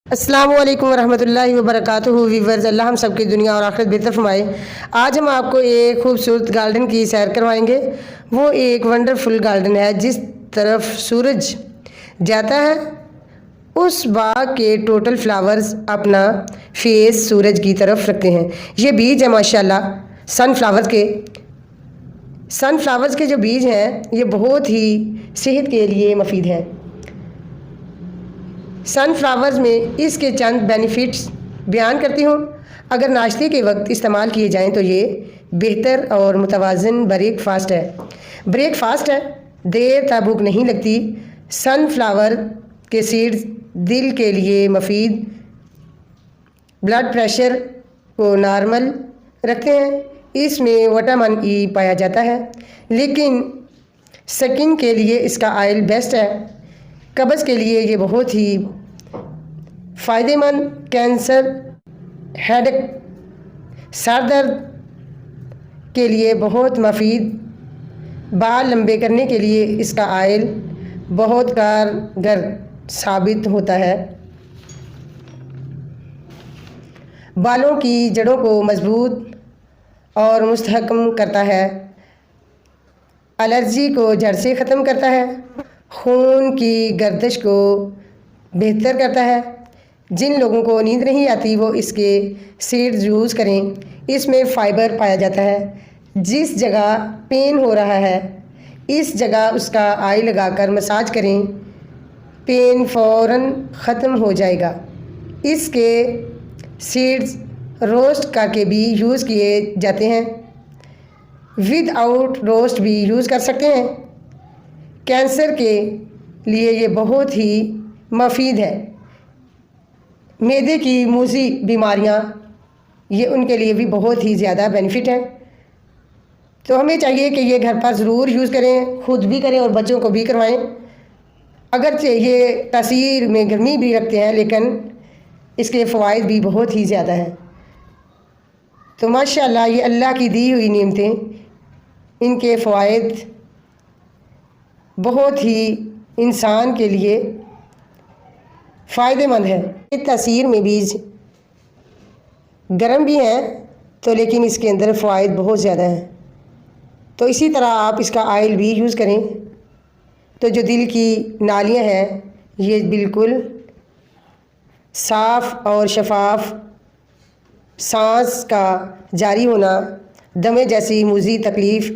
अस्सलामु अलैकुम वरहमतुल्लाहि वबरकातुहू। वीवर्स, अल्लाह हम सबकी दुनिया और आखिरत बेहतर फरमाए। आज हम आपको एक खूबसूरत गार्डन की सैर करवाएंगे। वो एक वंडरफुल गार्डन है जिस तरफ सूरज जाता है उस बाग के टोटल फ्लावर्स अपना फेस सूरज की तरफ रखते हैं। ये बीज है माशाल्लाह सनफ्लावर्स के जो बीज हैं ये बहुत ही सेहत के लिए मुफीद हैं। सनफ्लावर्स में इसके चंद बेनिफिट्स बयान करती हूँ। अगर नाश्ते के वक्त इस्तेमाल किए जाएं तो ये बेहतर और मुतवाज़िन ब्रेकफास्ट है। देर तक भूख नहीं लगती। सनफ्लावर के सीड्स दिल के लिए मुफीद, ब्लड प्रेशर को नॉर्मल रखते हैं। इसमें विटामिन ई पाया जाता है। लेकिन स्किन के लिए इसका ऑयल बेस्ट है। कब्ज़ के लिए ये बहुत ही फ़ायदेमंद, कैंसर, हेडेक, सर दर्द के लिए बहुत मुफीद, बाल लंबे करने के लिए इसका ऑयल बहुत कारगर साबित होता है। बालों की जड़ों को मजबूत और मुस्तहकम करता है। एलर्जी को जड़ से ख़त्म करता है। खून की गर्दिश को बेहतर करता है। जिन लोगों को नींद नहीं आती वो इसके सीड्स यूज़ करें। इसमें फ़ाइबर पाया जाता है। जिस जगह पेन हो रहा है इस जगह उसका ऑयल लगाकर मसाज करें, पेन फ़ौरन ख़त्म हो जाएगा। इसके सीड्स रोस्ट करके भी यूज़ किए जाते हैं। विदाउट रोस्ट भी यूज़ कर सकते हैं। कैंसर के लिए ये बहुत ही मुफीद है। मैदे की मूजी बीमारियां, ये उनके लिए भी बहुत ही ज़्यादा बेनिफिट है। तो हमें चाहिए कि ये घर पर ज़रूर यूज़ करें, ख़ुद भी करें और बच्चों को भी करवाएं। अगरचे ये तासीर में गर्मी भी रखते हैं लेकिन इसके फ़वाइद भी बहुत ही ज़्यादा हैं। तो माशाल्लाह ये अल्लाह की दी हुई नेमतें, इनके फ़वाइद बहुत ही इंसान के लिए फ़ायदेमंद है। इस तासीर में बीज गर्म भी हैं तो लेकिन इसके अंदर फ़वाइद बहुत ज़्यादा हैं। तो इसी तरह आप इसका ऑयल भी यूज़ करें तो जो दिल की नालियाँ हैं ये बिल्कुल साफ़ और शफाफ, सांस का जारी होना, दमे जैसी मूजी तकलीफ़,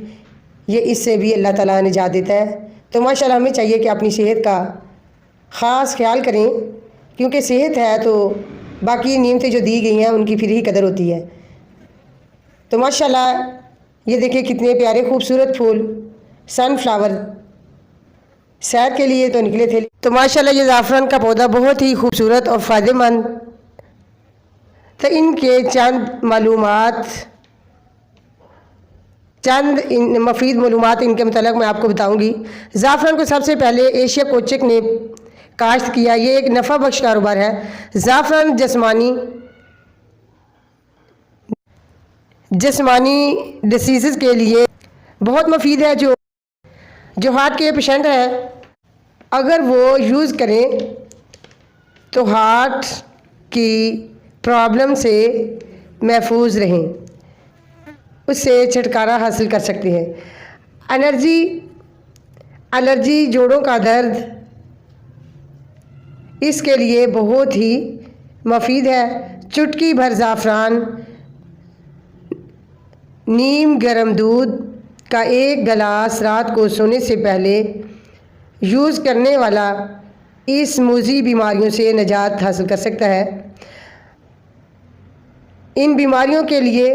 ये इससे भी अल्लाह ताला निजात देता है। तो माशाल्लाह हमें चाहिए कि अपनी सेहत का ख़ास ख्याल करें, क्योंकि सेहत है तो बाकी नेमतें जो दी गई हैं उनकी फिर ही कदर होती है। तो माशाल्लाह ये देखिए कितने प्यारे खूबसूरत फूल सनफ्लावर सैर के लिए तो निकले थे। तो माशाल्लाह ये ज़ाफ़रान का पौधा बहुत ही खूबसूरत और फ़ायदेमंद। तो इनके चंद मुफीद मालूमात इनके मतलब मैं आपको बताऊंगी। ज़ाफ़रान को सबसे पहले एशिया कोचक ने काश्त किया। ये एक नफ़ा बख्श कारोबार है। ज़ाफ़रान जिस्मानी डिसीज़ के लिए बहुत मुफीद है। जो हार्ट के पेशेंट है अगर वो यूज़ करें तो हार्ट की प्रॉब्लम से महफूज रहें, उससे छुटकारा हासिल कर सकते हैं। एलर्जी, जोड़ों का दर्द, इसके लिए बहुत ही मुफीद है। चुटकी भर ज़ाफ़रान, नीम गर्म दूध का एक गिलास रात को सोने से पहले यूज़ करने वाला इस मूजी बीमारियों से निजात हासिल कर सकता है। इन बीमारियों के लिए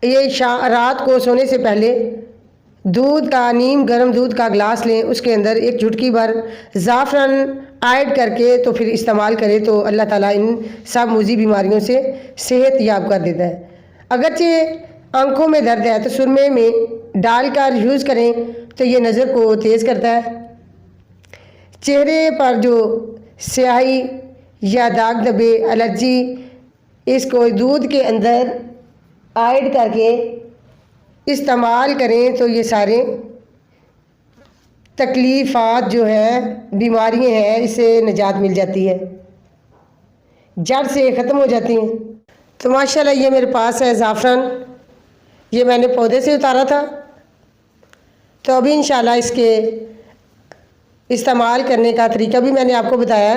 ये रात को सोने से पहले नीम गर्म दूध का गिलास लें, उसके अंदर एक चुटकी भर ज़ाफ़रान ऐड करके तो फिर इस्तेमाल करें तो अल्लाह ताला इन सब मूजी बीमारियों से सेहत याब कर देता है। अगरचे आँखों में दर्द है तो सुरमे में डालकर यूज़ करें तो ये नज़र को तेज़ करता है। चेहरे पर जो स्याही या दाग धब्बे, एलर्जी, इसको दूध के अंदर ऐड करके इस्तेमाल करें तो ये सारे तकलीफ़ात जो हैं, बीमारियां हैं, इससे निजात मिल जाती है। जड़ से ख़त्म हो जाती हैं। तो माशाल्लाह ये मेरे पास है ज़ाफ़रान, ये मैंने पौधे से उतारा था। तो अभी इंशाल्लाह इसके इस्तेमाल करने का तरीका भी मैंने आपको बताया।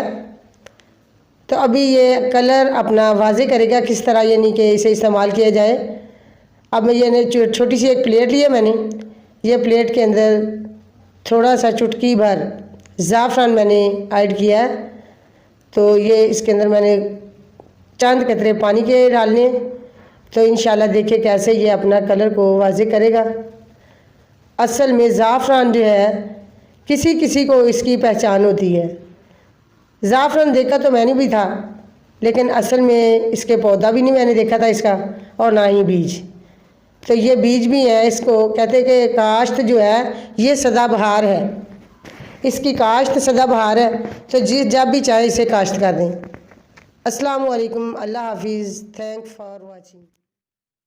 तो अभी ये कलर अपना वाज़े करेगा किस तरह, यानी कि इसे इस्तेमाल किया जाए। अब मैं ये छोटी सी एक प्लेट ली है मैंने, ये प्लेट के अंदर थोड़ा सा चुटकी भर ज़ाफ़रान मैंने ऐड किया है। तो ये इसके अंदर मैंने चंद कतरे पानी के डालने। तो इंशाल्लाह देखिए कैसे ये अपना कलर को वाज़े करेगा। असल में ज़ाफ़रान जो है किसी किसी को इसकी पहचान होती है। ज़ाफ़रान देखा तो मैंने भी था, लेकिन असल में इसके पौधा भी नहीं मैंने देखा था इसका, और ना ही बीज। तो ये बीज भी है, इसको कहते हैं कि काश्त जो है ये सदाबहार है, इसकी काश्त सदाबहार है। तो जब भी चाहे इसे काश्त कर दें। अस्सलामु अलैकुम, अल्लाह हाफिज़, थैंक्स फॉर वाचिंग।